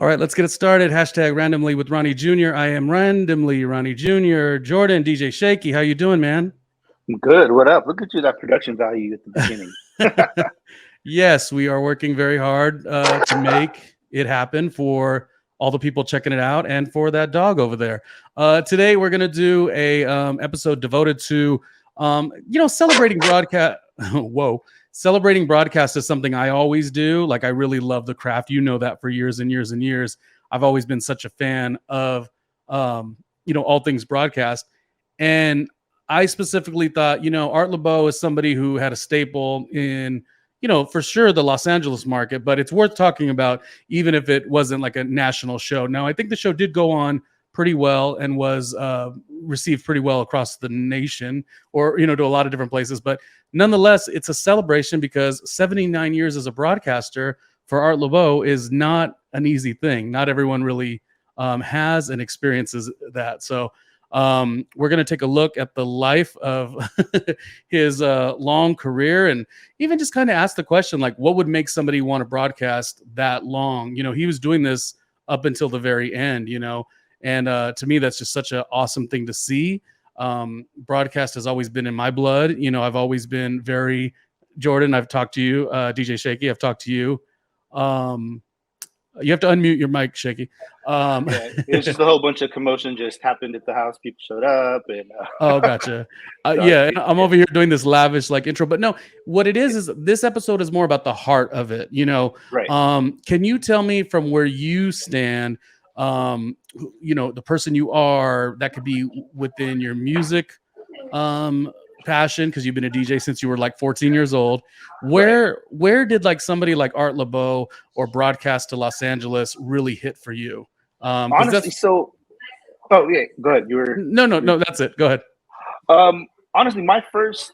All right, let's get it started. Hashtag randomly with Ronnie Jr. I am randomly Ronnie Jr. Jordan, DJ Shakee. How you doing, man? I'm good. What up? Look at you, that production value at the beginning. Yes, we are working very hard to make it happen for all the people checking it out and for that dog over there. Today, we're going to do a episode devoted to, celebrating broadcast. Whoa. Celebrating broadcast is something I always do. Like, I really love the craft. You know that for years and years and years. I've always been such a fan of, all things broadcast. And I specifically thought, Art Laboe is somebody who had a staple in, for sure the Los Angeles market, but it's worth talking about even if it wasn't like a national show. Now, I think the show did go on pretty well and was received pretty well across the nation or, to a lot of different places. But nonetheless, it's a celebration because 79 years as a broadcaster for Art Laboe is not an easy thing. Not everyone really has and experiences that. So we're going to take a look at the life of his long career and even just kind of ask the question, like, what would make somebody want to broadcast that long? He was doing this up until the very end, and to me, that's just such an awesome thing to see. Broadcast has always been in my blood. I've always been very Jordan. I've talked to you, DJ Shakee. I've talked to you. You have to unmute your mic, Shakee. Yeah, it was just a whole bunch of commotion just happened at the house. People showed up, and oh, gotcha. Yeah, I'm over here doing this lavish like intro, but no, what it is this episode is more about the heart of it. Right. Can you tell me from where you stand? The person you are, that could be within your music passion, because you've been a DJ since you were like 14 years old. Where did like somebody like Art Laboe or broadcast to Los Angeles really hit for you? Honestly, oh yeah, go ahead. No, that's it. Go ahead. Honestly, my first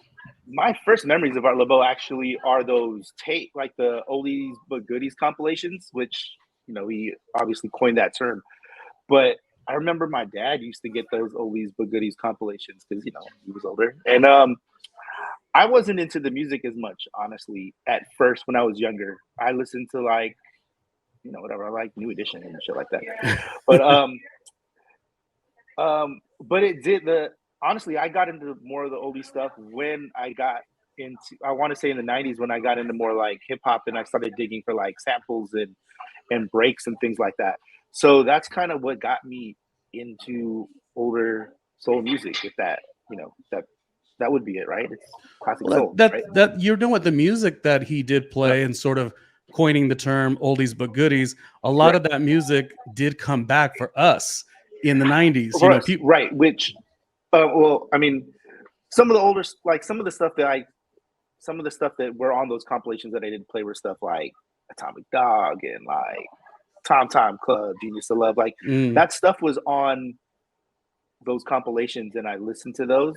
memories of Art Laboe actually are those tape, like the Oldies but Goodies compilations, which he obviously coined that term. But I remember my dad used to get those Oldies but Goodies compilations because he was older, and I wasn't into the music as much, honestly, at first when I was younger. I listened to like whatever I like, New Edition and shit like that. But it did honestly, I got into more of the oldie stuff when I got into, I want to say in the 90s, when I got into more like hip hop and I started digging for like samples and breaks and things like that. So that's kind of what got me into older soul music. If that, that would be it, right? It's classic soul. That what the music that he did play and sort of coining the term oldies but goodies, a lot of that music did come back for us in the 90s. Right, which well, I mean, some of the older, like some of the stuff that were on those compilations that I didn't play were stuff like Atomic Dog and like Tom Tom Club, Genius of Love, like that stuff was on those compilations, and I listened to those.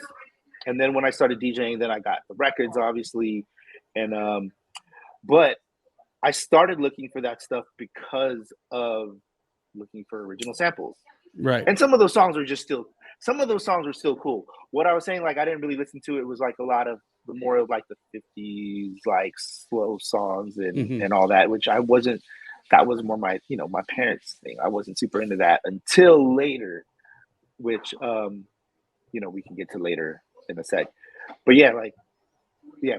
And then when I started DJing, then I got the records, obviously, and but I started looking for that stuff because of looking for original samples. Right. And some of those songs were still cool. What I was saying, like, I didn't really listen to it. It was like a lot of the more of like the 50s, like slow songs and all that, which I wasn't, that was more my, my parents' thing. I wasn't super into that until later, which, we can get to later in a sec. But yeah,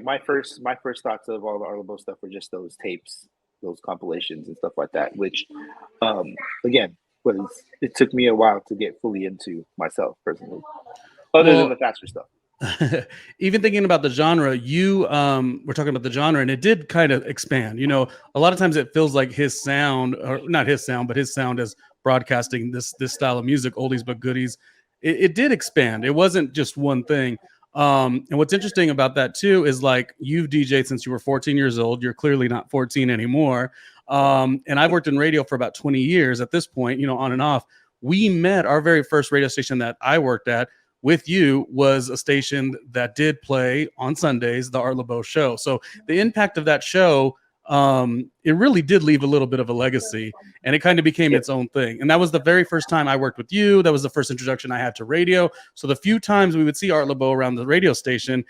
my first thoughts of all the Art Laboe stuff were just those tapes, those compilations and stuff like that, which, again, it took me a while to get fully into myself personally, other than the faster stuff. Even thinking about the genre, we're talking about the genre, and it did kind of expand. A lot of times it feels like his sound, or not his sound, but his sound as broadcasting this style of music, oldies but goodies, it did expand. It wasn't just one thing. And what's interesting about that too is, like, you've DJed since you were 14 years old. You're clearly not 14 anymore. And I've worked in radio for about 20 years at this point, on and off. We met, our very first radio station that I worked at with you was a station that did play on Sundays, the Art Laboe show. So the impact of that show, it really did leave a little bit of a legacy, and it kind of became its own thing. And that was the very first time I worked with you. That was the first introduction I had to radio. So the few times we would see Art Laboe around the radio station,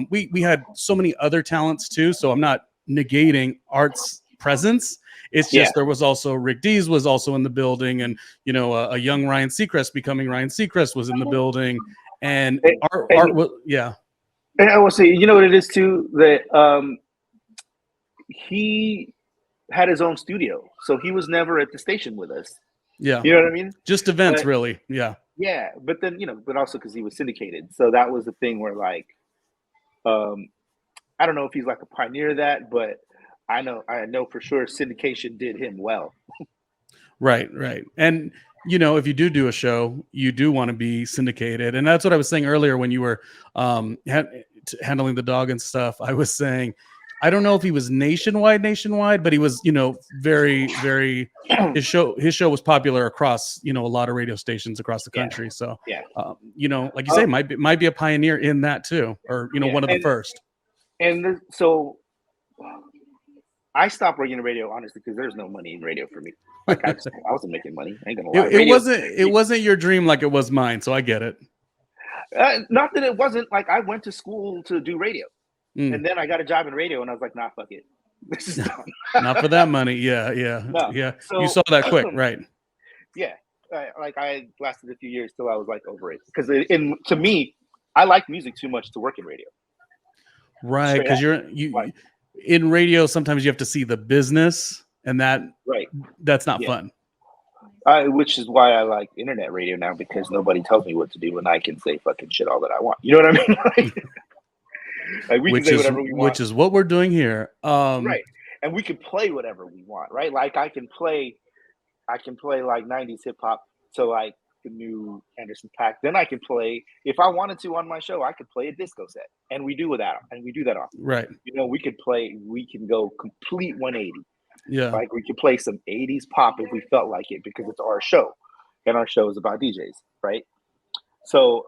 we had so many other talents too. So I'm not negating Art's presence. It's just there was also Rick Dees was also in the building, and a young Ryan Seacrest becoming Ryan Seacrest was in the building, and art was And I will say, you know what it is too, that he had his own studio, so he was never at the station with us. Yeah, you know what I mean. Just events, really. Yeah. Yeah, but then but also because he was syndicated, so that was the thing where like, I don't know if he's like a pioneer of that, but I know for sure syndication did him well. Right. And if you do a show, you do want to be syndicated, and that's what I was saying earlier when you were handling the dog and stuff. I was saying, I don't know if he was nationwide, but he was, very, very. His show was popular across, a lot of radio stations across the country. So, like you say, might be a pioneer in that too, or one of the first. And so I stopped working in radio honestly because there's no money in radio for me. Like I wasn't making money. I ain't gonna lie. It wasn't your dream like it was mine, so I get it. Not that it wasn't. Like I went to school to do radio, and then I got a job in radio, and I was like, nah, fuck it. This is not for that money. Yeah. No. Yeah. So, you saw that quick, right? Yeah. Like I lasted a few years till I was like over it, because to me, I like music too much to work in radio. Right, because in radio, sometimes you have to see the business, and that's not fun. Which is why I like internet radio now, because nobody tells me what to do, and I can say fucking shit all that I want. You know what I mean? Like we can say whatever we want. Which is what we're doing here. Right. And we can play whatever we want, right? Like I can play like 90s hip hop to like the new Anderson .Paak. Then I can play, if I wanted to on my show, I could play a disco set. And we do that often. Right. We can go complete 180. Yeah. Like we could play some 80s pop if we felt like it, because it's our show. And our show is about DJs, right? So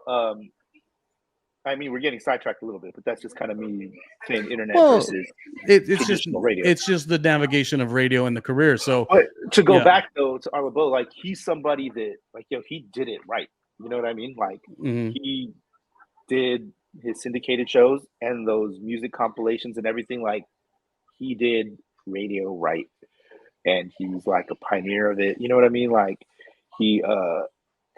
I mean, we're getting sidetracked a little bit, but that's just kind of me saying internet versus traditional radio. It's just the navigation of radio and the career. So, but to go back though to Laboe, like he's somebody that, like, he did it right. You know what I mean? Like he did his syndicated shows and those music compilations and everything. Like he did radio right, and he's like a pioneer of it. You know what I mean? Like he,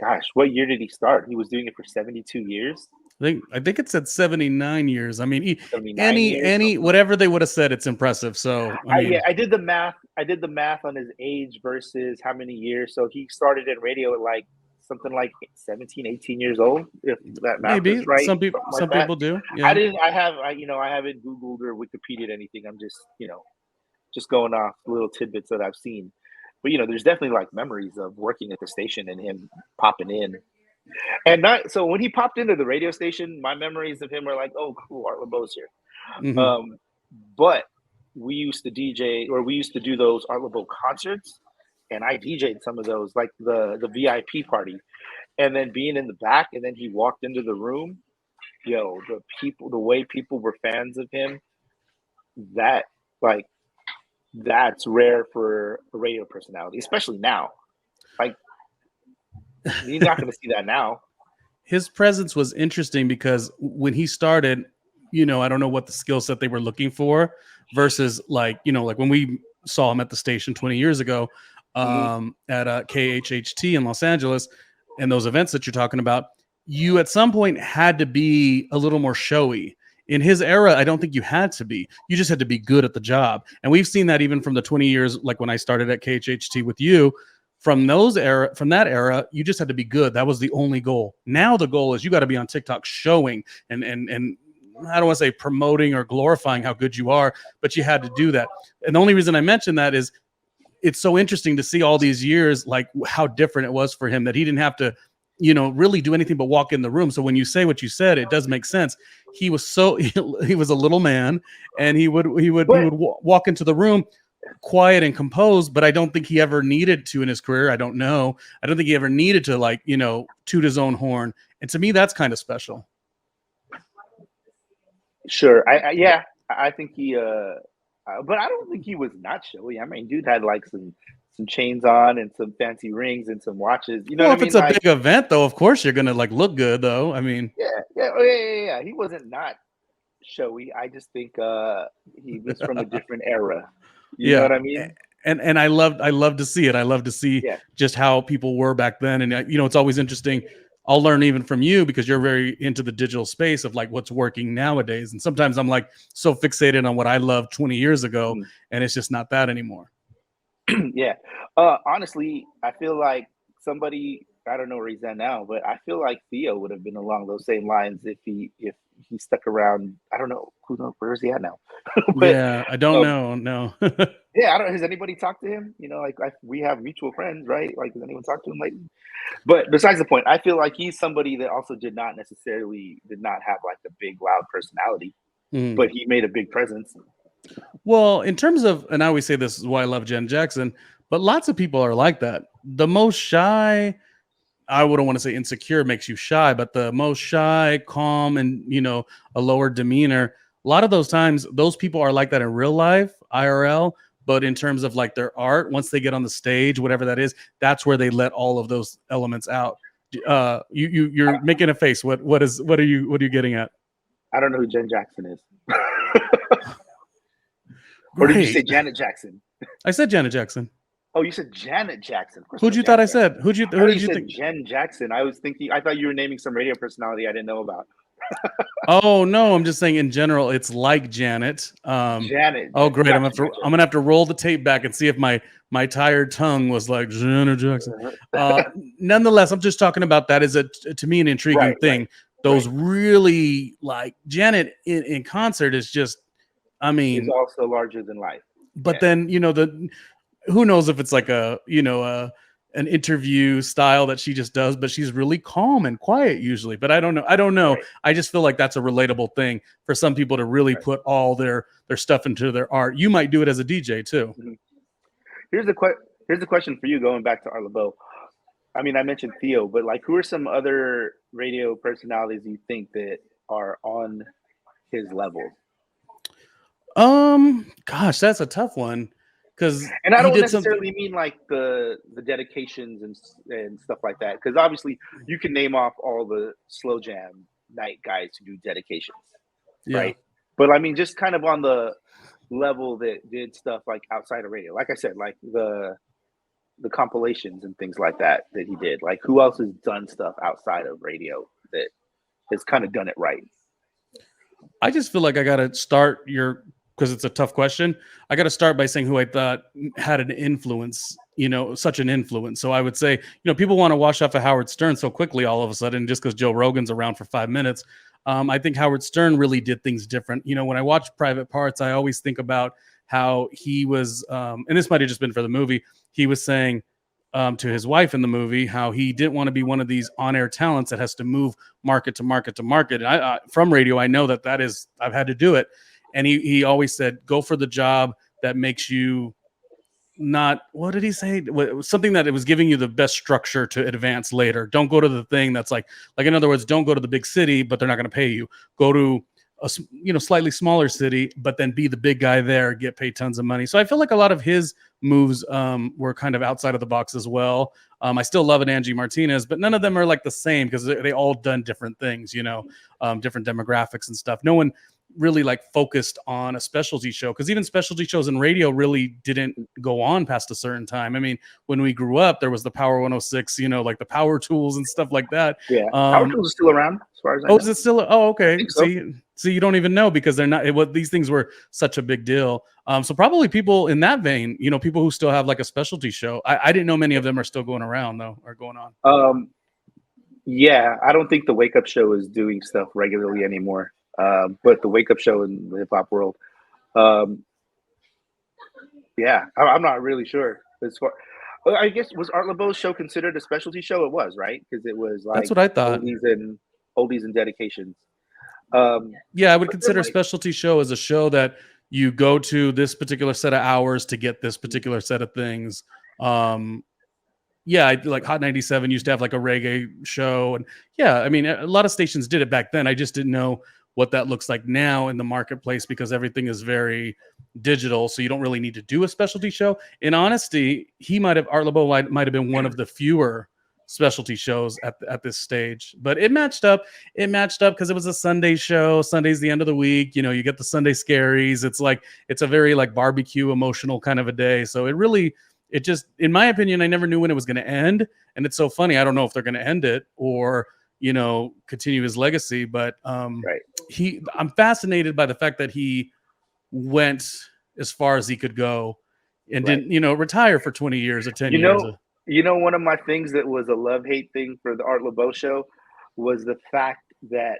gosh, what year did he start? He was doing it for 72 years. I think it said 79 years. I mean, any whatever they would have said, it's impressive. So I did the math. I did the math on his age versus how many years. So he started in radio at like something like 17, 18 years old. If that math is right. Some people do. Yeah. I haven't Googled or Wikipedia'd anything. I'm just, just going off little tidbits that I've seen. But there's definitely like memories of working at the station and him popping in. And so when he popped into the radio station, my memories of him were like, oh, cool, Art Laboe's here. But we used to DJ, or we used to do those Art Laboe concerts, and I DJ'd some of those, like the VIP party. And then being in the back, and then he walked into the room, the way people were fans of him, that's rare for a radio personality, especially now. Like, you're not going to see that now. His presence was interesting because when he started, I don't know what the skill set they were looking for versus like when we saw him at the station 20 years ago at KHHT in Los Angeles, and those events that you're talking about, you at some point had to be a little more showy. In his era, I don't think you had to be. You just had to be good at the job. And we've seen that even from the 20 years, like when I started at KHHT with you. From that era, you just had to be good. That was the only goal. Now the goal is you got to be on TikTok showing and I don't want to say promoting or glorifying how good you are, but you had to do that. And the only reason I mention that is it's so interesting to see all these years, like how different it was for him, that he didn't have to, really do anything but walk in the room. So when you say what you said, it does make sense. He was he was a little man, and he would walk into the room quiet and composed, but I don't think he ever needed to in his career. I don't know. I don't think he ever needed to toot his own horn. And to me, that's kind of special. Sure. I think he, but I don't think he was not showy. I mean, dude had like some chains on and some fancy rings and some watches. If it's a big event though, of course you're going to look good though. I mean, yeah. He wasn't not showy. I just think he was from a different era. You know what I mean? and I love to see it. I love to see just how people were back then. And it's always interesting. I'll learn even from you because you're very into the digital space of like what's working nowadays. And sometimes I'm like so fixated on what I loved 20 years ago, and it's just not that anymore. Yeah. Honestly, I feel like somebody, I don't know where he's at now, but I feel like Theo would have been along those same lines if he stuck around. I don't know. Who knows? Where is he at now? But, yeah, I don't know. No. Yeah, I don't. Has anybody talked to him? Like we have mutual friends, right? Like, has anyone talked to him lately? But besides the point, I feel like he's somebody that also did not have like a big loud personality, but he made a big presence. Well, in terms of, and I always say this is why I love Jen Jackson, but lots of people are like that. The most shy, I wouldn't want to say insecure makes you shy, but the most shy, calm, and a lower demeanor. A lot of those times, those people are like that in real life, IRL. But in terms of like their art, once they get on the stage, whatever that is, that's where they let all of those elements out. You're making a face. What are you getting at? I don't know who Jen Jackson is. Or did you say Janet Jackson? I said Janet Jackson. Oh, you said Janet Jackson. Who'd you thought I said? Who did you think? Jen Jackson. I thought you were naming some radio personality I didn't know about. Oh no, I'm just saying in general, it's like Janet. Janet. Oh great, I'm gonna have to roll the tape back and see if my tired tongue was like Janet Jackson. Nonetheless, I'm just talking about that as to me an intriguing thing. Those really like Janet in concert is just, I mean, is also larger than life. But then who knows if it's like an interview style that she just does, but she's really calm and quiet usually. But I don't know. Right. I just feel like that's a relatable thing for some people to really put all their stuff into their art. You might do it as a DJ too. Mm-hmm. Here's the question for you, going back to our Laboe. I mean, I mentioned Theo, but like, who are some other radio personalities you think that are on his level? Gosh, that's a tough one. And I don't necessarily mean like the dedications and stuff like that, because obviously you can name off all the slow jam night guys who do dedications, right? But I mean, just kind of on the level that did stuff like outside of radio, like I said, like the compilations and things like that he did. Like, who else has done stuff outside of radio that has kind of done it right? I just feel like I gotta start because it's a tough question. I got to start by saying who I thought had an influence, such an influence. So I would say, people want to wash off of Howard Stern so quickly all of a sudden just because Joe Rogan's around for 5 minutes. I think Howard Stern really did things different. When I watch Private Parts, I always think about how he was, and this might have just been for the movie, he was saying to his wife in the movie how he didn't want to be one of these on-air talents that has to move market to market to market. And from radio, I know that is, I've had to do it. And he always said, go for the job that makes you not, what did he say? Something that it was giving you the best structure to advance later. Don't go to the thing that's like in other words, don't go to the big city, but they're not going to pay you. Go to a slightly smaller city, but then be the big guy there, get paid tons of money. So I feel like a lot of his moves were kind of outside of the box as well. I still love it, Angie Martinez, but none of them are like the same because they all done different things, different demographics and stuff. No one really like focused on a specialty show, because even specialty shows in radio really didn't go on past a certain time. I mean, when we grew up, there was the Power 106, like the Power Tools and stuff like that. Yeah, Power Tools is still around as far as I know. Is it still? Oh, okay. So. See, you don't even know because they're not. These things were such a big deal. So probably people in that vein, people who still have like a specialty show. I didn't know many of them are still going around though, or going on. Yeah, I don't think the Wake Up Show is doing stuff regularly anymore. But the Wake Up Show in the hip hop world, yeah, I'm not really sure. As far, I guess, was Art Laboe's show considered a specialty show? It was, right? Because it was like, that's what I thought. Oldies and dedications. Yeah, I would consider a specialty show as a show that you go to this particular set of hours to get this particular set of things. Yeah, like Hot 97 used to have like a reggae show, and yeah, I mean, a lot of stations did it back then. I just didn't know what that looks like now in the marketplace because everything is very digital, so you don't really need to do a specialty show. In honesty, Art Laboe might have been one of the fewer specialty shows at this stage. But it matched up. It matched up because it was a Sunday show. Sunday's the end of the week. You know, you get the Sunday scaries. It's like it's a very like barbecue emotional kind of a day. So it just, in my opinion, I never knew when it was going to end. And it's so funny. I don't know if they're going to end it or, you know, continue his legacy. But Right. I'm fascinated by the fact that he went as far as he could go and Right. didn't, you know, retire for 20 years or 10 You years. know, one of my things that was a love-hate thing for the Art Laboe show was the fact that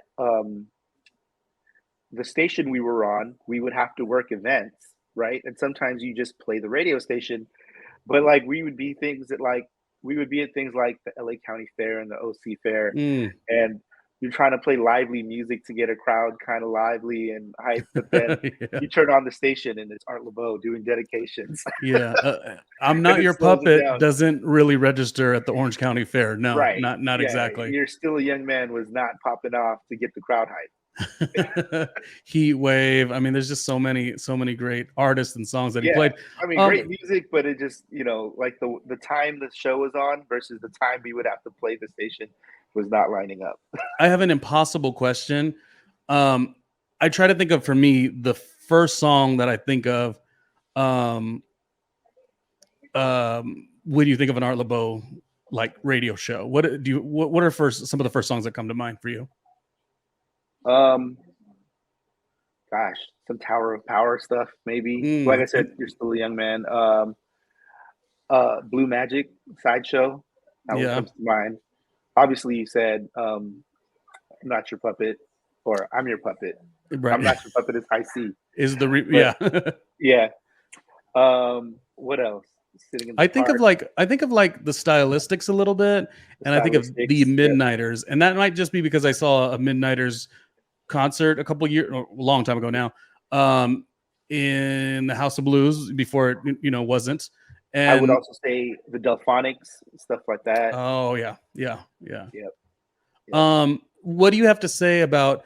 the station we were on, we would have to work events, right? And sometimes you just play the radio station, but like we would be things that like we would be at things like the LA County Fair and the OC Fair, and you're trying to play lively music to get a crowd kind of lively and hype, but then Yeah. you turn on the station and it's Art Laboe doing dedications. Yeah. I'm And Not it Your slows it Puppet down. doesn't really register at the Orange County Fair. No, Right. not Yeah. exactly. You're still a young man was not popping off to get the crowd hype. Heat Wave. I mean, there's just so many great artists and songs that he Yeah. played. I mean, great music, but it just, you know, like the time the show was on versus the time we would have to play the station was not lining up. I have an impossible question. I try to think of, for me, the first song that I think of. When you think of an Art Laboe like radio show, what are some of the first songs that come to mind for you? Gosh, some Tower of Power stuff, maybe. Like I said, you're still a young man. Blue Magic Sideshow, that one comes to mind. Obviously, you said I'm Not Your Puppet, or I'm Your Puppet. Right. I'm Not Your Puppet is High C. Is the yeah. What else? Sitting in the I think of like the Stylistics a little bit, and I think of the Midnighters, and that might just be because I saw a Midnighters concert a long time ago now, in the House of Blues before it, you know, wasn't. And I would also say the Delphonics, stuff like that. Oh yeah. Yep. What do you have to say about,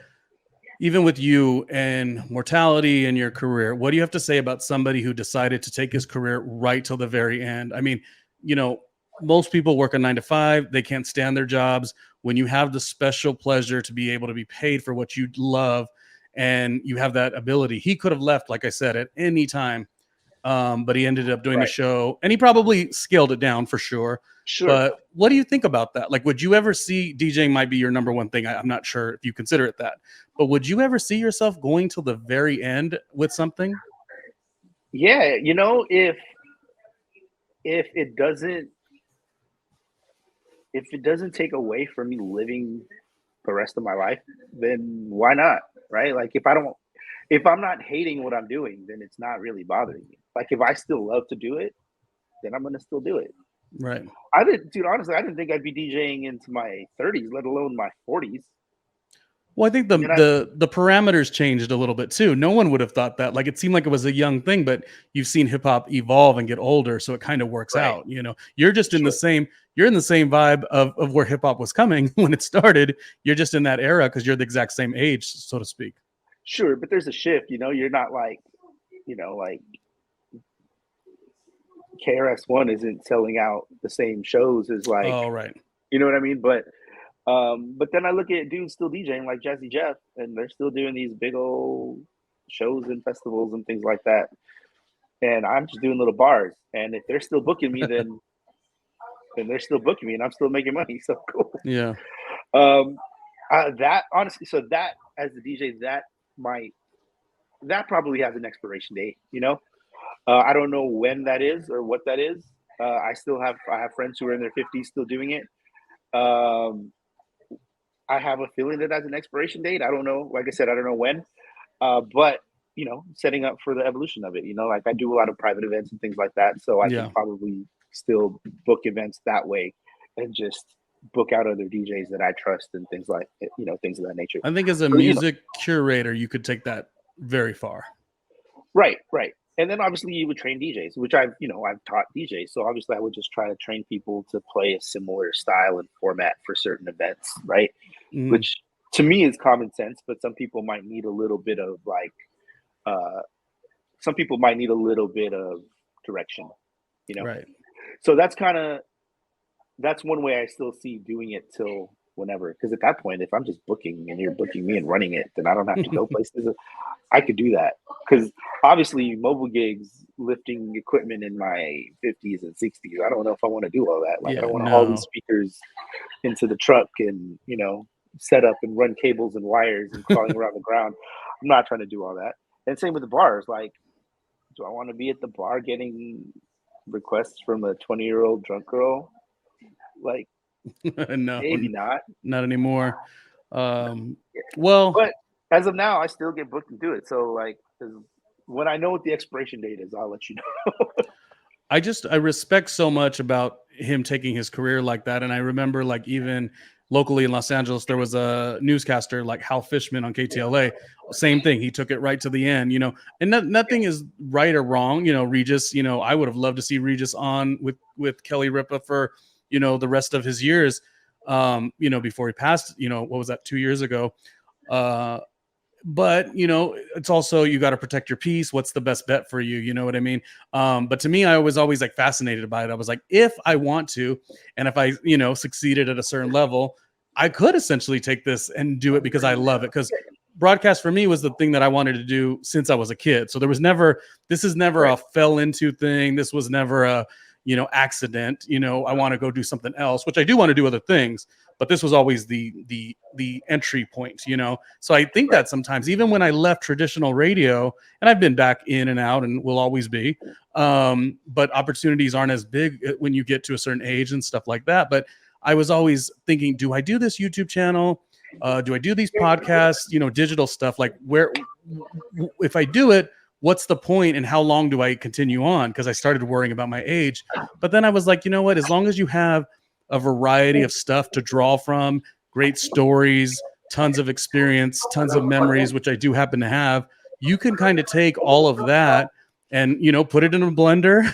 even with you and mortality and your career, what do you have to say about somebody who decided to take his career right till the very end? I mean, you know, most people work a 9 to 5. They can't stand their jobs. When you have the special pleasure to be able to be paid for what you love and you have that ability, he could have left, like I said, at any time. But he ended up doing the show, and he probably scaled it down for sure. Sure. But what do you think about that? Like, would you ever see, DJing might be your number one thing. I'm not sure if you consider it that, but would you ever see yourself going till the very end with something? Yeah. You know, if it doesn't take away from me living the rest of my life, then why not? Right. Like if I'm not hating what I'm doing, then it's not really bothering me. Like if I still love to do it, then I'm going to still do it. Right. Honestly, I didn't think I'd be DJing into my 30s, let alone my 40s. Well, I think the parameters changed a little bit too. No one would have thought that. Like, it seemed like it was a young thing, but you've seen hip hop evolve and get older, so it kind of works out. You know, you're just in the same vibe of where hip hop was coming when it started. You're just in that era because you're the exact same age, so to speak. Sure, but there's a shift. You know, you're not like, you know, like KRS-One isn't selling out the same shows as like, oh right, you know what I mean? But then I look at dudes still DJing like Jazzy Jeff, and they're still doing these big old shows and festivals and things like that. And I'm just doing little bars. And if they're still booking me, then they're still booking me, and I'm still making money. So cool. Yeah. That honestly, so that as the DJ, that probably has an expiration date. You know, I don't know when that is or what that is. I have friends who are in their 50s still doing it. I have a feeling that has an expiration date. I don't know. Like I said, I don't know when. But you know, setting up for the evolution of it. You know, like I do a lot of private events and things like that. So I can probably still book events that way and just book out other DJs that I trust and things like, you know, things of that nature. I think as a music curator, you could take that very far. Right. And then obviously you would train DJs, which I've taught DJs. So obviously I would just try to train people to play a similar style and format for certain events, right? Mm-hmm. Which to me is common sense, but some people might need a little bit of direction, you know? Right. So that's kind of that's one way I still see doing it till whenever. Because at that point, if I'm just booking and you're booking me and running it, then I don't have to go places. I could do that. Because obviously, mobile gigs, lifting equipment in my 50s and 60s, I don't know if I want to do all that. Like, I Yeah, don't want to haul these no. speakers into the truck and, set up and run cables and wires and crawling around the ground. I'm not trying to do all that. And same with the bars. Like, do I want to be at the bar getting requests from a 20-year-old drunk girl? Like, No, maybe not. not anymore. Well, But as of now, I still get booked to do it. So, like, when I know what the expiration date is, I'll let you know. I respect so much about him taking his career like that. And I remember like even locally in Los Angeles, there was a newscaster like Hal Fishman on KTLA. Same thing. He took it right to the end, and nothing is right or wrong. Regis, I would have loved to see Regis on with Kelly Ripa for, the rest of his years, before he passed, what was that, 2 years ago? But it's also, you got to protect your peace. What's the best bet for you? You know what I mean? But to me, I was always like fascinated by it. I was like, if I want to, and if I succeeded at a certain level, I could essentially take this and do it because I love it. Because broadcast for me was the thing that I wanted to do since I was a kid. So this is never a fell into thing. This was never a accident. I want to go do something else, which I do want to do other things, but this was always the entry point. So I think that sometimes, even when I left traditional radio, and I've been back in and out and will always be, but opportunities aren't as big when you get to a certain age and stuff like that. But I was always thinking, do I do this YouTube channel? Do I do these podcasts, digital stuff? Like, if I do it, what's the point and how long do I continue on? Because I started worrying about my age. But then I was like, you know what? As long as you have a variety of stuff to draw from, great stories, tons of experience, tons of memories, which I do happen to have, you can kind of take all of that and put it in a blender,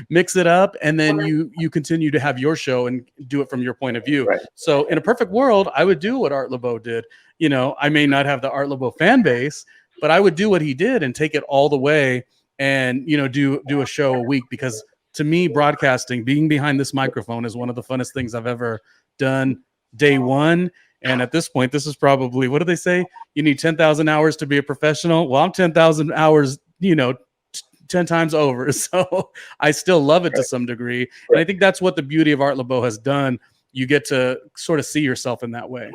mix it up, and then you continue to have your show and do it from your point of view. So in a perfect world, I would do what Art Laboe did. I may not have the Art Laboe fan base, but I would do what he did and take it all the way and do a show a week. Because to me, broadcasting, being behind this microphone, is one of the funnest things I've ever done day one. And at this point, this is probably, what do they say? You need 10,000 hours to be a professional. Well, I'm 10,000 hours, 10 times over. So I still love it to some degree. And I think that's what the beauty of Art Laboe has done. You get to sort of see yourself in that way.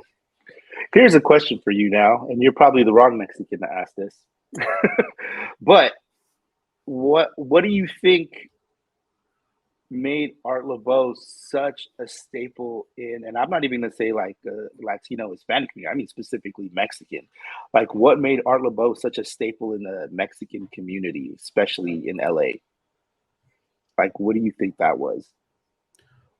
Here's a question for you now, and you're probably the wrong Mexican to ask this. But what do you think made Art Laboe such a staple in, and I'm not even going to say like Latino Hispanic community, I mean specifically Mexican. Like, what made Art Laboe such a staple in the Mexican community, especially in LA? Like, what do you think that was?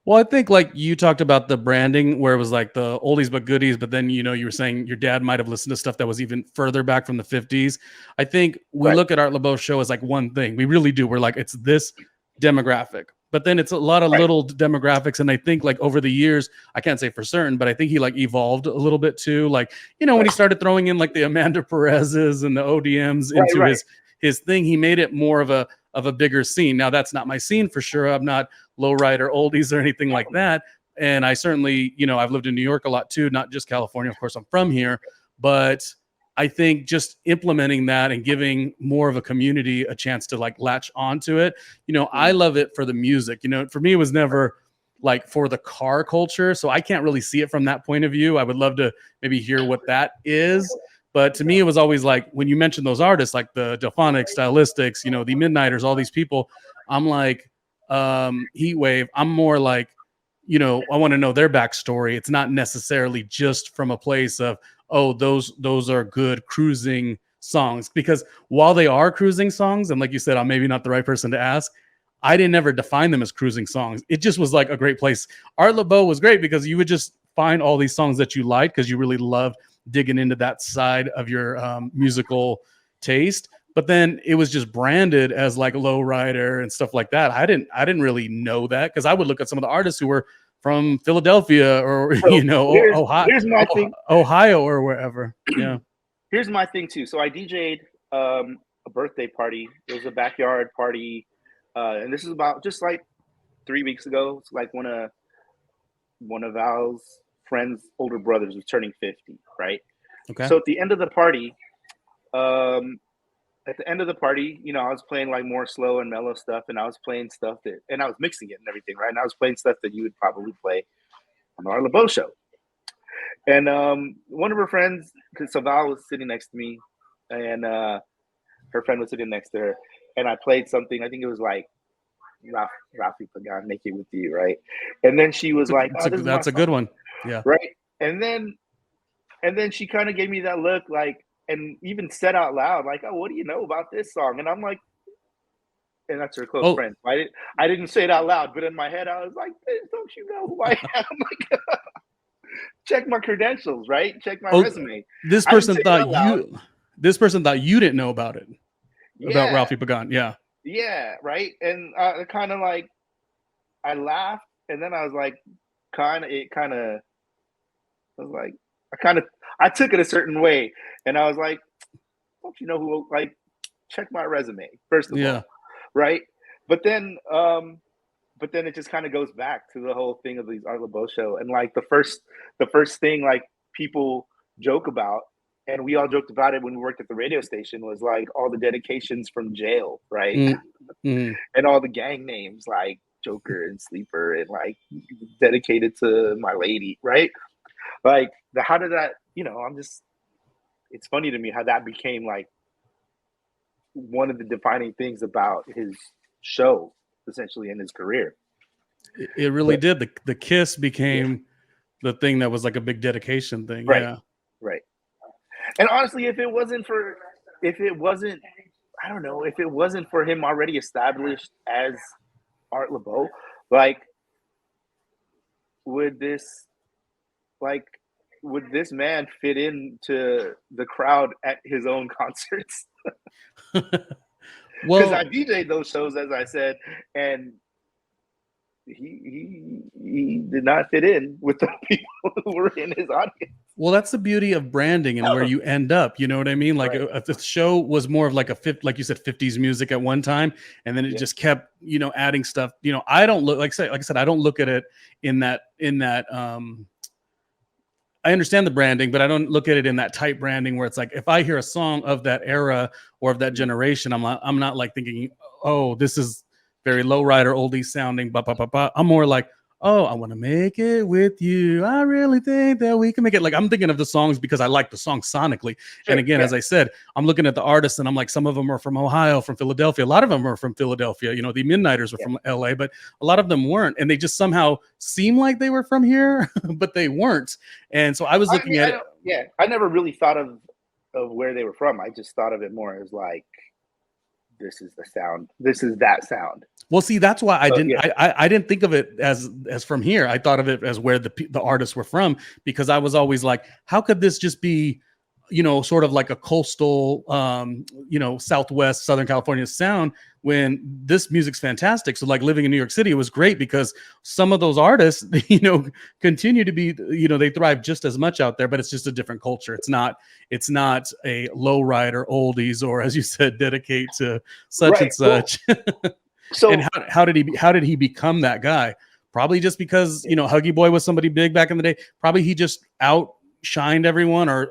Well, I think like you talked about the branding where it was like the oldies but goodies, but then you were saying your dad might have listened to stuff that was even further back from the 50s. I think we look at Art Laboe's show as like one thing. We really do. We're like, it's this demographic. But then it's a lot of little demographics. And I think like over the years, I can't say for certain, but I think he like evolved a little bit too. Like, when he started throwing in like the Amanda Perez's and the ODMs into his thing, he made it more of a bigger scene. Now that's not my scene for sure. I'm not lowrider oldies or anything like that. And I certainly, I've lived in New York a lot too, not just California. Of course, I'm from here, but I think just implementing that and giving more of a community a chance to like latch onto it. I love it for the music. For me, it was never like for the car culture. So I can't really see it from that point of view. I would love to maybe hear what that is. But to me, it was always like when you mentioned those artists, like the Delphonics, Stylistics, the Midnighters, all these people, I'm like, Heatwave, I'm more like, I want to know their backstory. It's not necessarily just from a place of, oh, those are good cruising songs. Because while they are cruising songs, and like you said, I'm maybe not the right person to ask, I didn't ever define them as cruising songs. It just was like a great place. Art Laboe was great because you would just find all these songs that you liked because you really loved digging into that side of your musical taste. But then it was just branded as like lowrider and stuff like that. I didn't really know that because I would look at some of the artists who were from Philadelphia or Ohio or wherever. Yeah. Here's my thing too. So I DJ'd a birthday party. It was a backyard party, and this is about just like 3 weeks ago. It's like one of one of Al's friends' older brothers was turning 50, right? Okay. So at the end of the party, I was playing like more slow and mellow stuff, and I was playing stuff and I was mixing it and everything, right? And I was playing stuff that you would probably play on the Laboe show. And one of her friends, because Val was sitting next to me, and her friend was sitting next to her, and I played something. I think it was like Rafi Pagan, "Make It With You," right? And then she was like, "Oh, that's a good one." Yeah. Right. And then she kind of gave me that look, like, and even said out loud, like, "Oh, what do you know about this song?" And I'm like, and that's her close friend. I didn't say it out loud, but in my head, I was like, "Don't you know who I am?" Like, check my credentials, right? Check my resume. This person thought you didn't know about it. Yeah. About Ralphie Pagan. Yeah. Yeah, right. And I kind of like, I laughed, and then I was like, I took it a certain way, and I was like, "Don't you know who? Like, check my resume first of all, right?" But then it just kind of goes back to the whole thing of these Art Laboe show, and like the first thing like people joke about, and we all joked about it when we worked at the radio station, was like all the dedications from jail, right? And all the gang names like Joker and Sleeper, and like dedicated to my lady, right? Like, how did that, it's funny to me how that became like one of the defining things about his show, essentially, in his career. It really did. The kiss became the thing that was like a big dedication thing. Right. Yeah. Right. And honestly, if it wasn't for him already established as Art Laboe, like, would this man fit into the crowd at his own concerts? Because I DJ'd those shows, as I said, and he did not fit in with the people who were in his audience. Well, that's the beauty of branding and where you end up. You know what I mean? Like, if the show was more of like like you said, 50s music at one time, and then it just kept, adding stuff. I don't look like I said, I don't look at it in that. I understand the branding, but I don't look at it in that type branding where it's like, if I hear a song of that era or of that generation, I'm not like thinking, oh, this is very lowrider, oldies sounding, I'm more like, oh, I want to make it with you. I really think that we can make it. Like, I'm thinking of the songs because I like the song sonically. Sure, and again, as I said, I'm looking at the artists and I'm like, some of them are from Ohio, from Philadelphia. A lot of them are from Philadelphia. The Midnighters are from LA, but a lot of them weren't. And they just somehow seem like they were from here, but they weren't. And so I was looking at it. Yeah. I never really thought of where they were from. I just thought of it more as like, this is the sound. This is that sound. Well, see, that's why I didn't. I didn't think of it as from here. I thought of it as where the artists were from, because I was always like, how could this just be, sort of like a coastal, Southwest Southern California sound, when this music's fantastic. So like living in New York City, it was great because some of those artists, continue to be, they thrive just as much out there, but it's just a different culture. It's not a lowrider oldies, or, as you said, dedicate to such and such. So, and how did he become that guy? Probably just because, Huggy Boy was somebody big back in the day. Probably he just outshined everyone, or,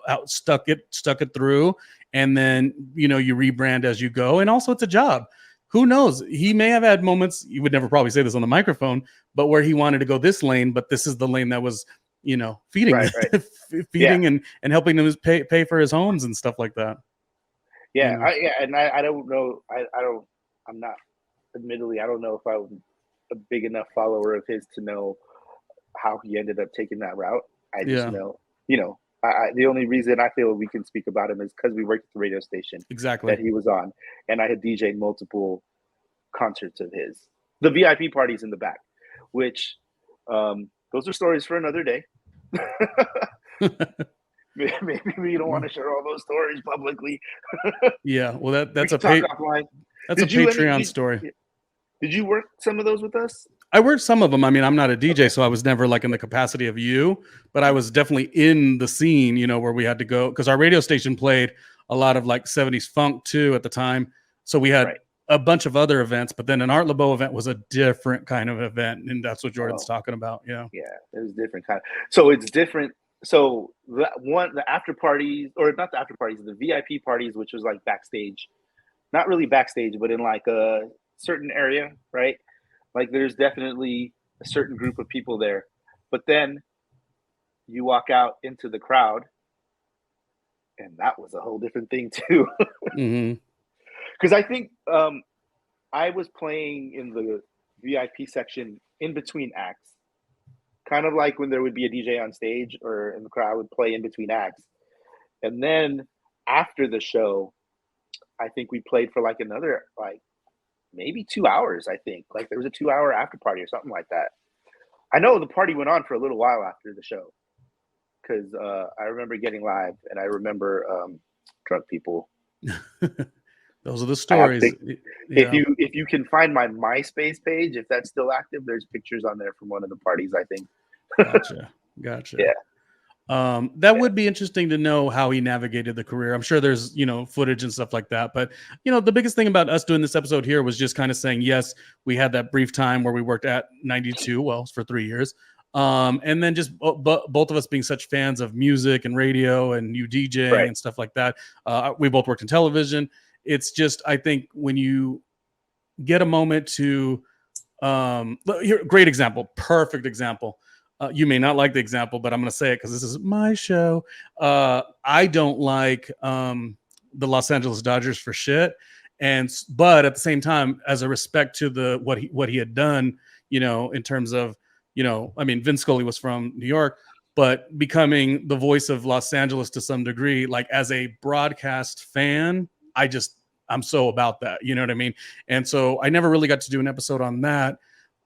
out stuck it through. And then, you rebrand as you go. And also, it's a job. Who knows? He may have had moments, you would never probably say this on the microphone, but where he wanted to go this lane, but this is the lane that was, feeding, feeding and helping him pay for his homes and stuff like that. Yeah. I don't know. Admittedly, I don't know if I was a big enough follower of his to know how he ended up taking that route. I just know, the only reason I feel we can speak about him is because we worked at the radio station that he was on, and I had DJ'd multiple concerts of his. The VIP parties in the back, which those are stories for another day. Maybe we don't want to share all those stories publicly. Yeah, well, that's a Patreon story. Did you work some of those with us? I worked some of them. I mean, I'm not a DJ, so I was never like in the capacity of you, but I was definitely in the scene, where we had to go, because our radio station played a lot of like 70s funk too at the time. So we had a bunch of other events, but then an Art Laboe event was a different kind of event, and that's what Jordan's talking about. Yeah, it was different kind. So it's different. So the after parties, or not the after parties, the VIP parties, which was like backstage, not really backstage, but in like a certain area, right? Like there's definitely a certain group of people there, but then you walk out into the crowd, and that was a whole different thing too. Because I think I was playing in the VIP section in between acts, kind of like when there would be a DJ on stage or in the crowd would play in between acts. And then after the show, I think we played for like another, like maybe 2 hours. I think like there was a 2-hour after party or something like that. I know the party went on for a little while after the show, because I remember getting live, and I remember drunk people. Those are the stories. If you can find my MySpace page, if that's still active, there's pictures on there from one of the parties, I think. Gotcha. Yeah. That would be interesting to know how he navigated the career. I'm sure there's, footage and stuff like that. But, the biggest thing about us doing this episode here was just kind of saying, yes, we had that brief time where we worked at 92, well, for 3 years. And then just both of us being such fans of music and radio and you DJing and stuff like that. We both worked in television. It's just, I think when you get a moment to, great example, perfect example. You may not like the example, but I'm going to say it because this is my show. I don't like the Los Angeles Dodgers for shit. But at the same time, as a respect to what he had done, in terms of, Vin Scully was from New York, but becoming the voice of Los Angeles to some degree, like as a broadcast fan, I'm so about that, you know what I mean? And so I never really got to do an episode on that.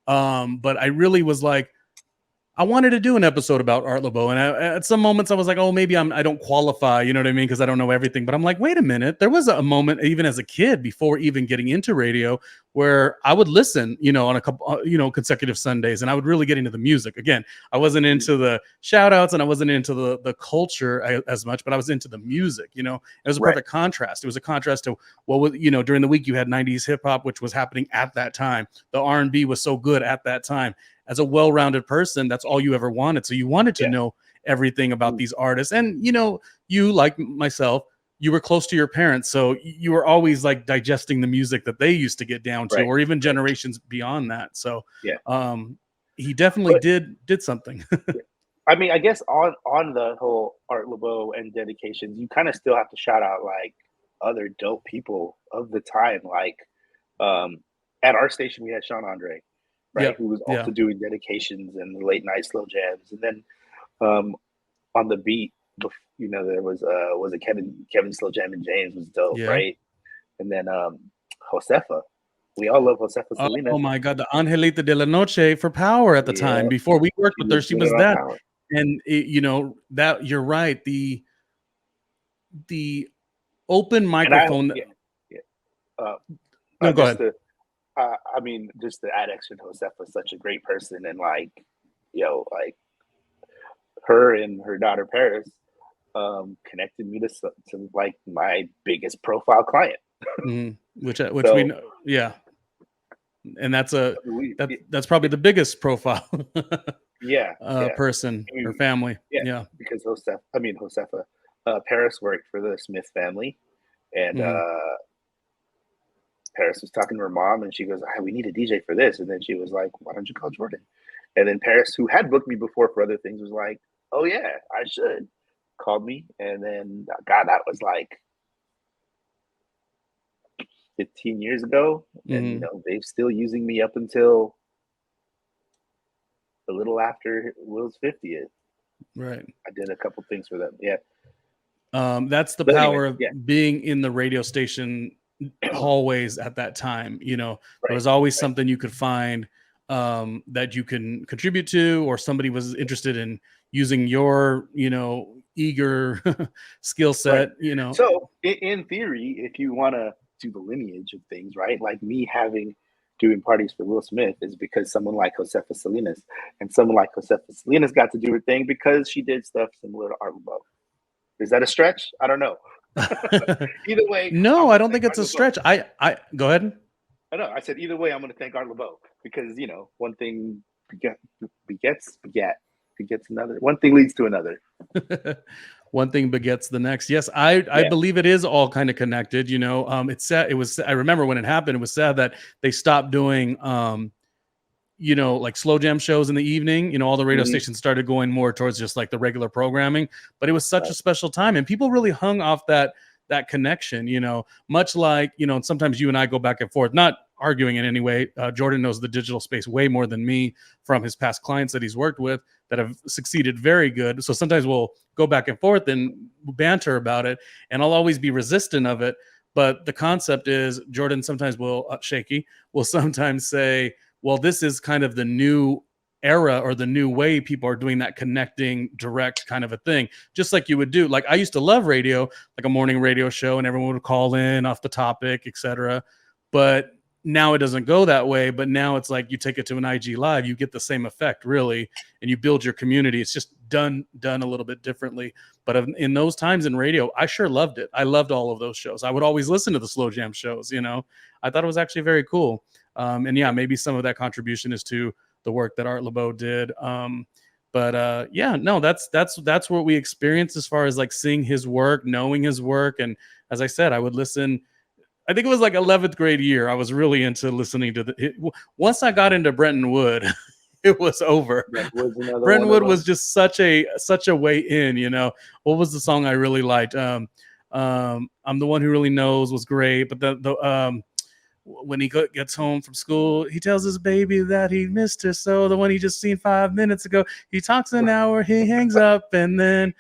But I really was like, I wanted to do an episode about Art Laboe, and at some moments I was like, oh, maybe I don't qualify, you know what I mean? Because I don't know everything. But I'm like, wait a minute. There was a moment, even as a kid, before even getting into radio, where I would listen, on a couple, consecutive Sundays, and I would really get into the music. Again, I wasn't into the shout outs, and I wasn't into the culture as much, but I was into the music. It was a perfect contrast. It was a contrast to what was, during the week you had 90s hip hop, which was happening at that time. The R&B was so good at that time. As a well-rounded person, that's all you ever wanted. So you wanted to know everything about these artists. And, you, like myself, you were close to your parents. So you were always like digesting the music that they used to get down to, or even generations beyond that. So he definitely did something. I mean, I guess on the whole Art Laboe and dedications, you kind of still have to shout out like other dope people of the time. Like at our station, we had Sean Andre. Right, who was also doing dedications and the late night slow jams, and then on the beat, there was a Kevin Slow Jam and James was dope, right? And then Josefa, we all love Josefa Salinas. Oh my God, the Angelita de la Noche for Power at the time. Before we worked with her, she was that, Power. And that you're right. The open microphone. No, go ahead. Just to add extra, Josefa is such a great person, and like her and her daughter Paris connected me to like my biggest profile client, which we know, and that's probably the biggest profile, person or family, because Josefa, Paris worked for the Smith family, and Paris was talking to her mom, and she goes, we need a DJ for this. And then she was like, why don't you call Jordan? And then Paris, who had booked me before for other things, was like, oh yeah, I should. Called me. And then, God, that was like 15 years ago. And, they're still using me up until a little after Will's 50th. Right. I did a couple things for them. Yeah. That's the power of being in the radio station hallways at that time. There was always something you could find that you can contribute to, or somebody was interested in using your eager skill set. So in theory, if you want to do the lineage of things, right, like me doing parties for Will Smith is because someone like Josefa Salinas, and someone like Josefa Salinas got to do her thing because she did stuff similar to Art Laboe. Is that a stretch? I don't know. Either way, no, I don't think it's a stretch. I go ahead. I know. I said either way, I'm going to thank Art Laboe because one thing begets another. One thing leads to another. One thing begets the next. Yes, I Yeah. believe it is all kind of connected. It's sad. It was. I remember when it happened. It was sad that they stopped doing like slow jam shows in the evening. All the radio Mm-hmm. stations started going more towards just like the regular programming. But it was such Right. a special time, and people really hung off that connection. Much like and sometimes you and I go back and forth, not arguing in any way. Jordan knows the digital space way more than me from his past clients that he's worked with that have succeeded very good. So sometimes we'll go back and forth and banter about it, and I'll always be resistant of it. But the concept is Jordan sometimes will Shakee will sometimes say, well, this is kind of the new era or the new way people are doing that connecting direct kind of a thing, just like you would do. Like I used to love radio, like a morning radio show, and everyone would call in off the topic, etc. But now it doesn't go that way. But now it's like you take it to an IG live, you get the same effect really, and you build your community. It's just done a little bit differently. But in those times in radio, I sure loved it. I loved all of those shows. I would always listen to the slow jam shows. I thought it was actually very cool. And yeah, maybe some of that contribution is to the work that Art Laboe did. But yeah, no, that's what we experienced as far as like seeing his work, knowing his work. And as I said, I would listen. I think it was like 11th grade year. I was really into listening to once I got into Brenton Wood, it was over. Brenton Wood was just such a way in. What was the song I really liked? I'm the one who really knows was great, but the when he gets home from school, he tells his baby that he missed her. So the one he just seen 5 minutes ago, he talks an hour, he hangs up, and then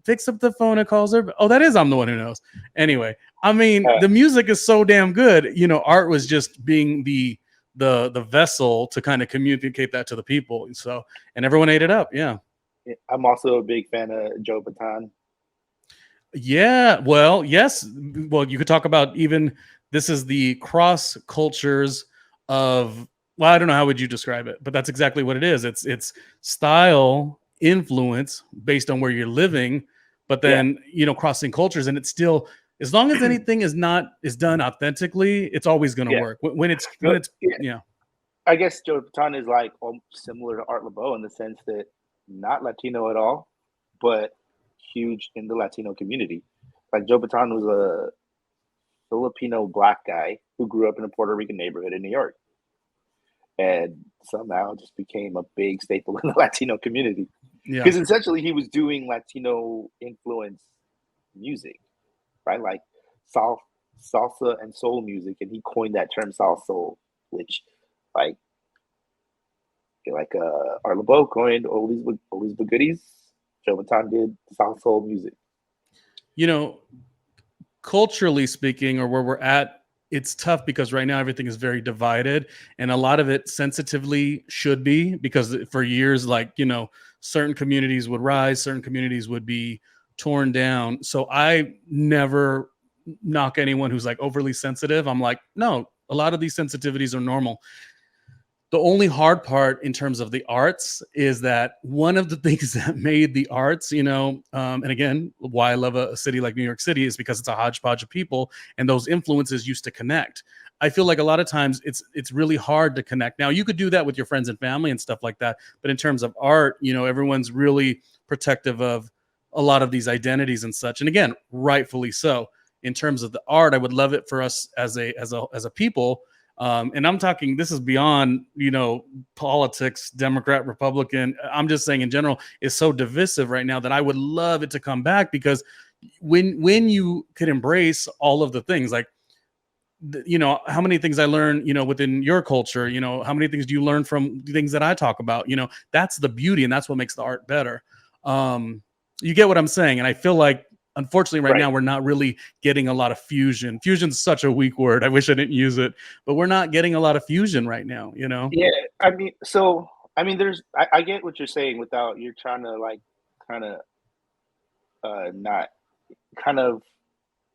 picks up the phone and calls her. Oh, that is I'm the one who knows. Anyway, I mean, the music is so damn good. Art was just being the vessel to kind of communicate that to the people. So, and everyone ate it up. Yeah. I'm also a big fan of Joe Bataan. Yeah. Well, yes. Well, you could talk about even. This is the cross cultures of, well, I don't know, how would you describe it, but that's exactly what it is. It's style influence based on where you're living, but then, crossing cultures, and it's still, as long as anything is done authentically, it's always going to work. When it's I guess Joe Bataan is like similar to Art Laboe in the sense that not Latino at all, but huge in the Latino community. Like Joe Bataan was a Filipino black guy who grew up in a Puerto Rican neighborhood in New York and somehow just became a big staple in the Latino community. Because essentially he was doing Latino influence music, right? Like salsa and soul music, and he coined that term salsa soul, which like Art Laboe coined oldies but goodies. Joe Bataan did salsa soul music. Culturally speaking, or where we're at, it's tough because right now everything is very divided, and a lot of it sensitively should be, because for years, like, certain communities would rise, certain communities would be torn down. So I never knock anyone who's like overly sensitive. I'm like, no, a lot of these sensitivities are normal. The only hard part in terms of the arts is that one of the things that made the arts, and again, why I love a city like New York City is because it's a hodgepodge of people, and those influences used to connect. I feel like a lot of times it's really hard to connect. Now, you could do that with your friends and family and stuff like that, but in terms of art, everyone's really protective of a lot of these identities and such. And again, rightfully so. In terms of the art, I would love it for us as a people. And I'm talking, this is beyond, politics, Democrat, Republican. I'm just saying in general, it's so divisive right now that I would love it to come back, because when you could embrace all of the things, like, how many things I learn, within your culture, how many things do you learn from things that I talk about? That's the beauty, and that's what makes the art better. You get what I'm saying? And I feel like, unfortunately, right now, we're not really getting a lot of fusion. Fusion's such a weak word. I wish I didn't use it, but we're not getting a lot of fusion right now, Yeah, I get what you're saying without, you're trying to like kind of not kind of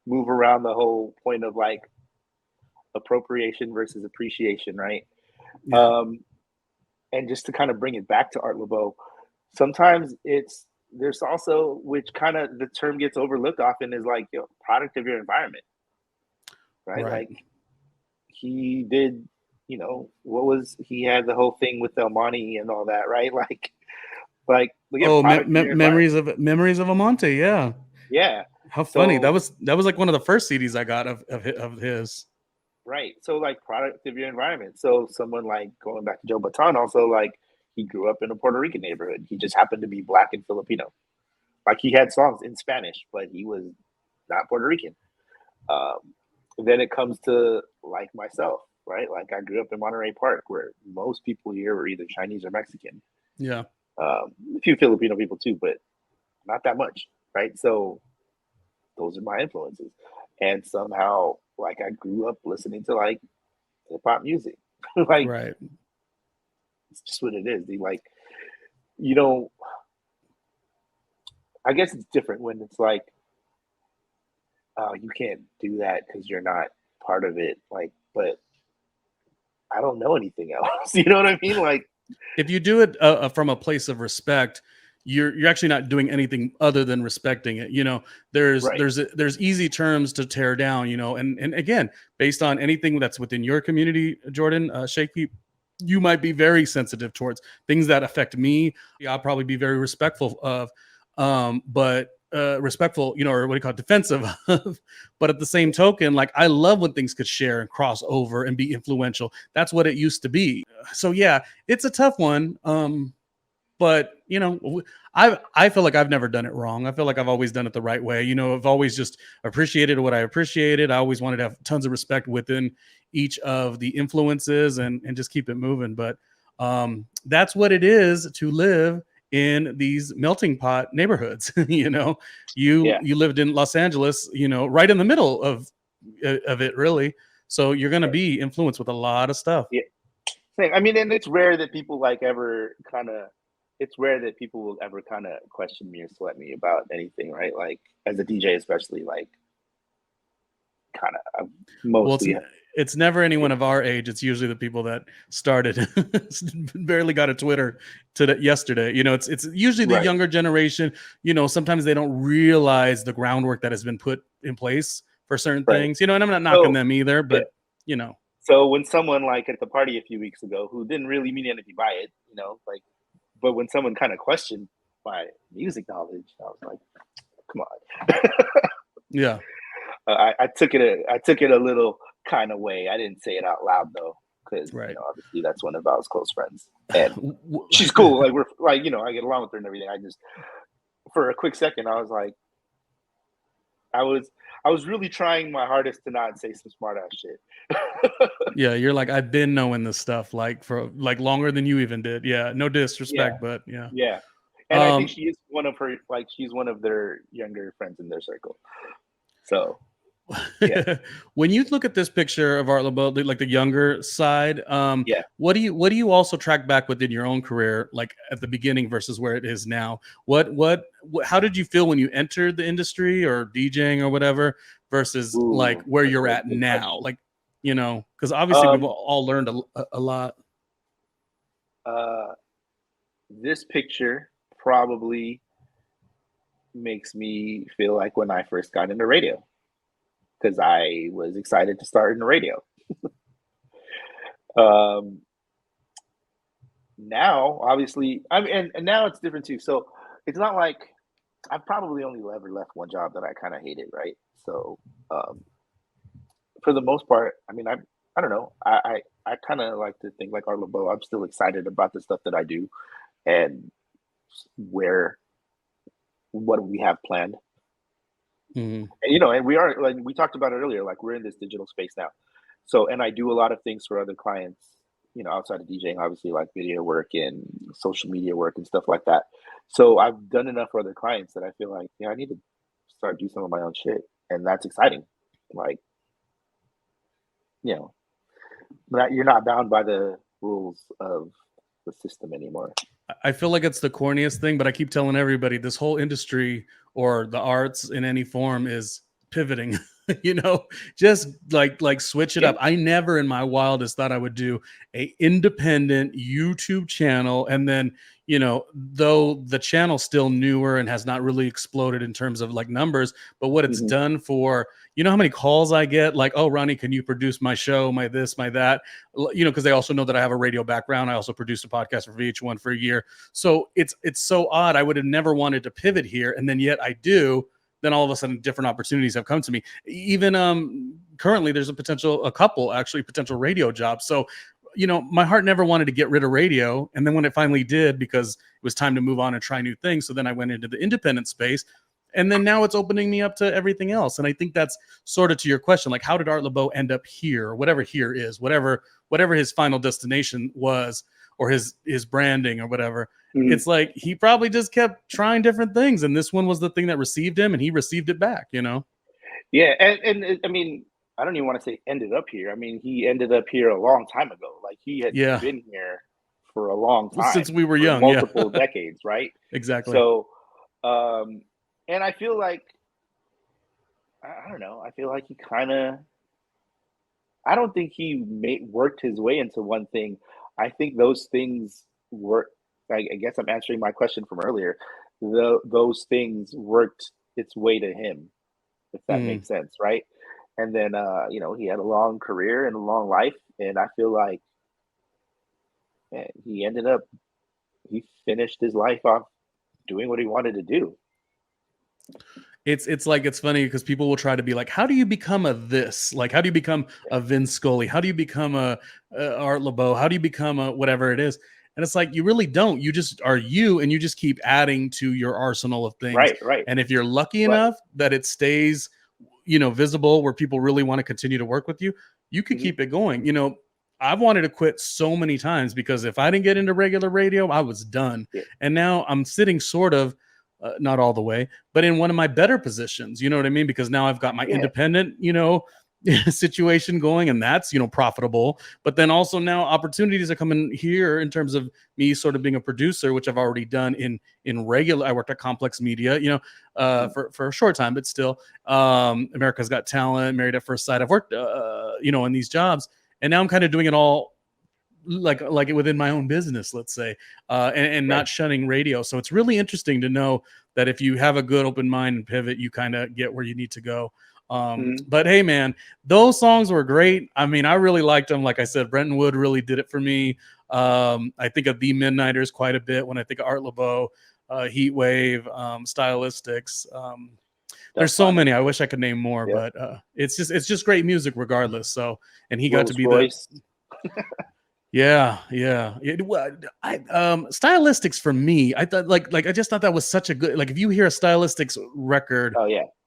move around the whole point of like appropriation versus appreciation, right? Yeah. And just to kind of bring it back to Art Laboe, sometimes there's also, which kind of the term gets overlooked often, is like, product of your environment, right? Like he did, he had the whole thing with El Monte and all that, right? Like again, product of your environment. Memories of Amante. Yeah. Yeah. How funny. So That was like one of the first CDs I got of his. right. So like product of your environment. So someone like going back to Joe Baton also like he grew up in a Puerto Rican neighborhood. He just happened to be black and Filipino. Like he had songs in Spanish, but he was not Puerto Rican. Um, then it comes to like myself, right? Like I grew up in Monterey Park, where most people here were either Chinese or Mexican. Yeah. A few Filipino people too, but not that much, right? So those are my influences, and somehow, like I grew up listening to like hip hop music, like Right. it's just what it is. Like, you know, I guess it's different when it's like, oh, you can't do that because you're not part of it. Like, but I don't know anything else. You know what I mean? Like, if you do it from a place of respect, you're actually not doing anything other than respecting it. There's right. there's easy terms to tear down. And again, based on anything that's within your community, Jordan, Shakee, you might be very sensitive towards things that affect me. I'll probably be very respectful of, but respectful, or what do you call it, defensive of. But at the same token, like I love when things could share and cross over and be influential. That's what it used to be. So yeah, it's a tough one. But I feel like I've never done it wrong. I feel like I've always done it the right way. I've always just appreciated what I appreciated. I always wanted to have tons of respect within each of the influences and just keep it moving. But that's what it is to live in these melting pot neighborhoods. You lived in Los Angeles, right in the middle of it, really. So you're going to be influenced with a lot of stuff. Yeah. I mean, and it's rare that people like ever kind of. It's rare that people will ever kind of question me or sweat me about anything, right? Like as a DJ, especially, like kind of mostly. Well, it's never anyone of our age. It's usually the people that started, barely got a Twitter yesterday. It's usually the younger generation. Sometimes they don't realize the groundwork that has been put in place for certain things. And I'm not knocking them either, but So when someone like at the party a few weeks ago who didn't really mean anything by it, like. But when someone kind of questioned my music knowledge, I was like, "Come on." Yeah, I took it a little kind of way. I didn't say it out loud though, because obviously that's one of our close friends, and she's cool. Like we're like I get along with her and everything. I just for a quick second I was like, I was really trying my hardest to not say some smart ass shit. Yeah, you're like, I've been knowing this stuff like for like longer than you even did. Yeah, no disrespect, but yeah. Yeah. And I think she is she's one of their younger friends in their circle. So yeah. When you look at this picture of Art Laboe, like the younger side, what do you also track back within your own career, like at the beginning versus where it is now? How did you feel when you entered the industry or DJing or whatever versus like where you're at now? Like, because obviously we've all learned a lot. This picture probably makes me feel like when I first got into radio, because I was excited to start in the radio. Now, obviously, and now it's different too. So it's not like I've probably only ever left one job that I kind of hated, right? So for the most part, I mean, I don't know. I kind of like to think like Art Laboe. I'm still excited about the stuff that I do, and what we have planned. Mm-hmm. And, and we are, like we talked about it earlier, like we're in this digital space now. So, and I do a lot of things for other clients, outside of DJing, obviously, like video work and social media work and stuff like that. So I've done enough for other clients that I feel like, I need to start do some of my own shit. And that's exciting. Like, you're not bound by the rules of the system anymore. I feel like it's the corniest thing, but I keep telling everybody this whole industry or the arts in any form is pivoting. you know, just like switch it Yeah. up. I never in my wildest thought I would do a independent YouTube channel, and then, you know, though the channel's still newer and has not really exploded in terms of like numbers, but what it's done for, you know, how many calls I get, like, oh, Ronnie, can you produce my show, my this, my that, you know, because they also know that I have a radio background. I also produced a podcast for VH1 for a year. So it's so odd. I would have never wanted to pivot here, and then yet I do. Then all of a sudden different opportunities have come to me. Even currently there's a couple actually potential radio jobs. So, you know, my heart never wanted to get rid of radio. And then when it finally did, because it was time to move on and try new things. So then I went into the independent space. And then now it's opening me up to everything else. And I think that's sort of to your question, like, how did Art Laboe end up here? Whatever here is, whatever his final destination was, or his branding or whatever. It's like he probably just kept trying different things, and this one was the thing that received him, and he received it back, you know. Yeah, and I mean, I don't even want to say ended up here. I mean, he ended up here a long time ago. Like, he had been here for a long time, since we were young, multiple decades, right? Exactly. So, and I feel like, I don't know. I feel like he kind of, I don't think he worked his way into one thing. I think those things were, I guess I'm answering my question from earlier. Those things worked its way to him, if that makes sense, right? And then, you know, he had a long career and a long life, and I feel like, man, he finished his life off doing what he wanted to do. It's like, it's funny because people will try to be like, how do you become a this? Like, how do you become a Vince Scully? How do you become a Art Laboe? How do you become a whatever it is? And it's like, you really don't. You just are you, and you just keep adding to your arsenal of things. Right. And if you're lucky enough that it stays, you know, visible where people really want to continue to work with you, you could keep it going. You know, I've wanted to quit so many times because if I didn't get into regular radio, I was done. Yeah. And now I'm sitting sort of, not all the way, but in one of my better positions, you know what I mean? Because now I've got my independent, you know, situation going, and that's, you know, profitable. But then also now opportunities are coming here in terms of me sort of being a producer, which I've already done in regular. I worked at Complex Media, you know, for a short time, but still, America's Got Talent, Married at First Sight. I've worked, you know, in these jobs, and now I'm kind of doing it all like within my own business, let's say, and not shunning radio. So it's really interesting to know that if you have a good open mind and pivot, you kind of get where you need to go. But hey, man, those songs were great. I mean, I really liked them. Like I said, Brenton Wood really did it for me. I think of The Midnighters quite a bit when I think of Art Laboe, Heat Wave, Stylistics. There's so many. I wish I could name more, but it's just great music regardless. So, and he got to be the Yeah. Stylistics for me, I thought like I just thought that was such a good, like, if you hear a Stylistics record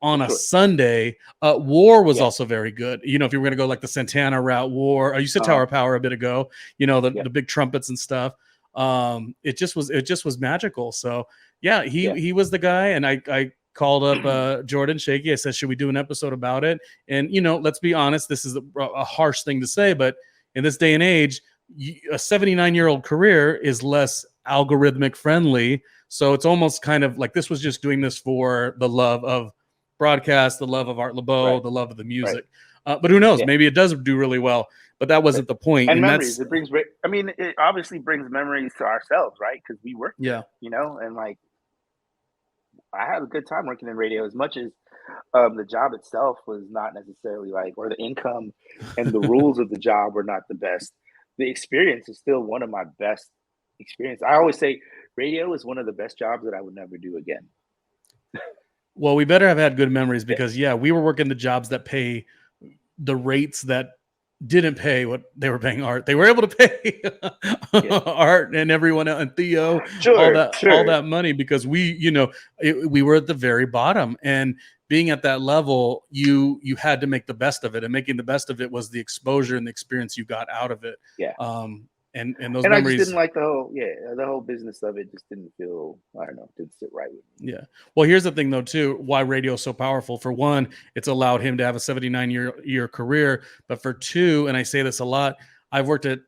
on a Sunday, War was also very good. You know, if you were going to go like the Santana route, War, you said Tower of Power a bit ago, you know, the big trumpets and stuff. It just was magical. So yeah, he was the guy. And I called up Jordan Shakee. I said, should we do an episode about it? And, you know, let's be honest, this is a harsh thing to say, but in this day and age, a 79-year-old career is less algorithmic friendly. So it's almost kind of like this was just doing this for the love of broadcast, the love of Art Laboe, the love of the music. But who knows? Maybe it does do really well. But that wasn't the point. And memories. It brings. I mean, it obviously brings memories to ourselves, right? Because we work. You know, and like, I had a good time working in radio. As much as the job itself was not necessarily like, or the income and the rules of the job were not the best, the experience is still one of my best experiences. I always say radio is one of the best jobs that I would never do again. Well, we better have had good memories because we were working the jobs that pay the rates that didn't pay what they were paying Art. They were able to pay Art and everyone else and Theo all that money because we, you know, we were at the very bottom, and being at that level, you had to make the best of it, and making the best of it was the exposure and the experience you got out of it. And those memories. I just didn't like the whole business of it. Just didn't feel, I don't know, didn't sit right with me. Yeah. Well, here's the thing though, too, why radio is so powerful. For one, it's allowed him to have a 79-year career. But for two, and I say this a lot, I've worked at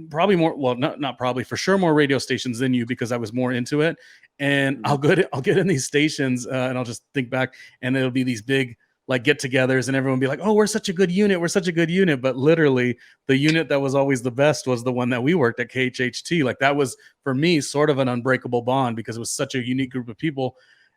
probably more, well, not probably, for sure more radio stations than you because I was more into it. And I'll get in these stations and I'll just think back, and it'll be these big like get-togethers and everyone be like, oh, we're such a good unit. We're such a good unit. But literally the unit that was always the best was the one that we worked at KHHT. Like that was for me sort of an unbreakable bond because it was such a unique group of people.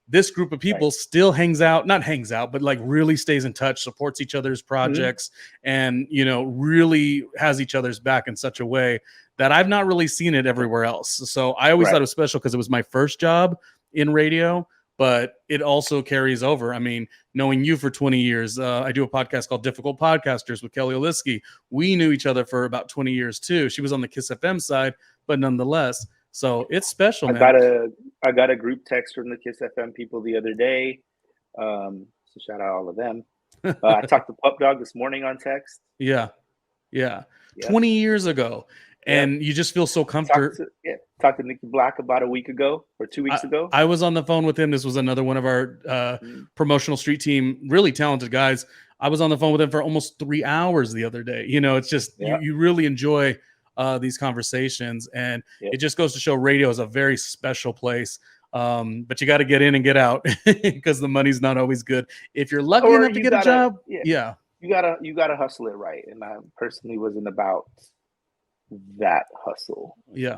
This group of people still not hangs out, but like really stays in touch, supports each other's projects, and, you know, really has each other's back in such a way that I've not really seen it everywhere else. So I always thought it was special because it was my first job in radio, but it also carries over. I mean, knowing you for 20 years, I do a podcast called Difficult Podcasters with Kelly Oliski. We knew each other for about 20 years too. She was on the Kiss FM side, but nonetheless. So it's special, man. I got a group text from the Kiss FM people the other day. So shout out all of them. I talked to Pup Dog this morning on text. Yeah. 20 years ago. And you just feel so comfortable. Talked to Nicky Black about a week ago or 2 weeks ago. I was on the phone with him. This was another one of our promotional street team, really talented guys. I was on the phone with him for almost 3 hours the other day. You know, it's just, you really enjoy these conversations, and it just goes to show radio is a very special place. But you got to get in and get out because the money's not always good. If you're lucky enough to get a job, you gotta hustle it right. And I personally wasn't about that hustle. Yeah.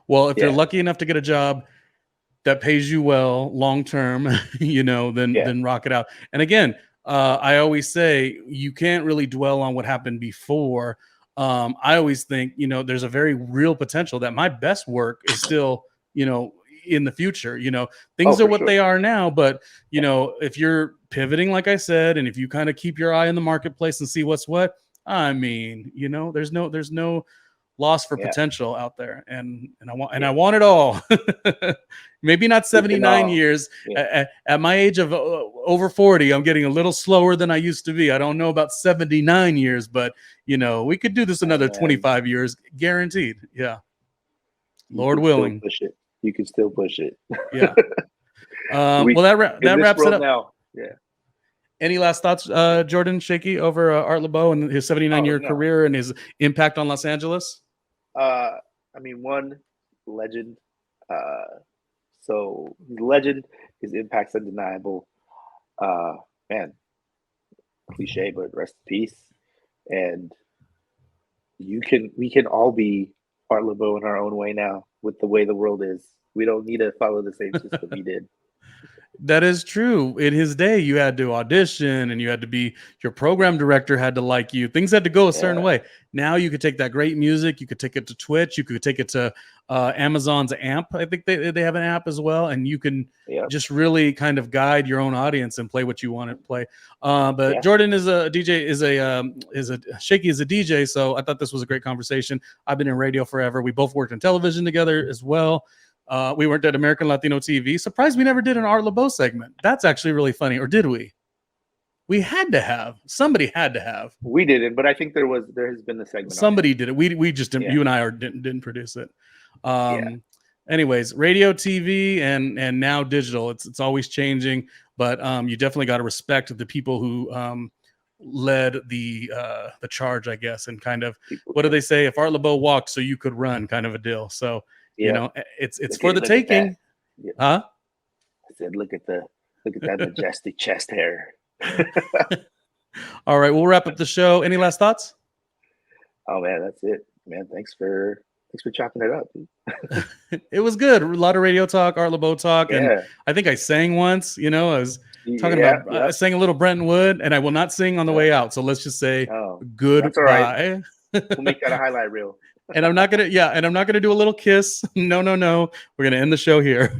Well, if you're lucky enough to get a job that pays you well long term, you know, then rock it out. And again, I always say you can't really dwell on what happened before. I always think, you know, there's a very real potential that my best work is still, you know, in the future. You know, things are what they are now, but you know, if you're pivoting, like I said, and if you kind of keep your eye in the marketplace and see what's what, I mean, you know, there's no loss for potential out there, and I want it all. Maybe not 79 years. At my age of over 40, I'm getting a little slower than I used to be. I don't know about 79 years, but you know, we could do this another 25 years, guaranteed. Yeah, Lord willing. You can still push it. Yeah. Well, that wraps it up. Now. Yeah. Any last thoughts, Jordan Shakee, over Art Laboe and his 79-year career and his impact on Los Angeles? I mean, one legend. So he's a legend. His impact's undeniable. Man, cliche, but rest in peace. And we can all be Art Laboe in our own way now with the way the world is. We don't need to follow the same system he did. That is true. In his day, you had to audition and you had to be, your program director had to like you. Things had to go a certain way. Now you could take that great music, you could take it to Twitch, you could take it to Amazon's AMP. I think they have an app as well, and you can just really kind of guide your own audience and play what you want to play. But Jordan is a DJ, Shakee is a DJ, so I thought this was a great conversation. I've been in radio forever. We both worked in television together as well. We worked at American Latino TV. Surprised we never did an Art Laboe segment. That's actually really funny. Or did we? We had to have. Somebody had to have. We didn't, but I think there has been a segment. Somebody did it. We just didn't. You and I didn't produce it. Anyways, radio, TV, and now digital. It's always changing, but you definitely got to respect the people who led the charge, I guess, and kind of what do they say? If Art Laboe walked, so you could run, kind of a deal. So. You know, it's for the taking. Huh? I said, look at that majestic chest hair. All right, we'll wrap up the show. Any last thoughts? Oh man, that's it, man. Thanks for chopping it up. It was good. A lot of radio talk, Art Laboe talk, and I think I sang once. You know, I was talking about. I sang a little Brenton Wood, and I will not sing on the way out. So let's just say goodbye. We'll make that a highlight reel. And I'm not gonna do a little kiss. No. We're gonna end the show here.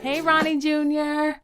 Hey, Ronnie Jr.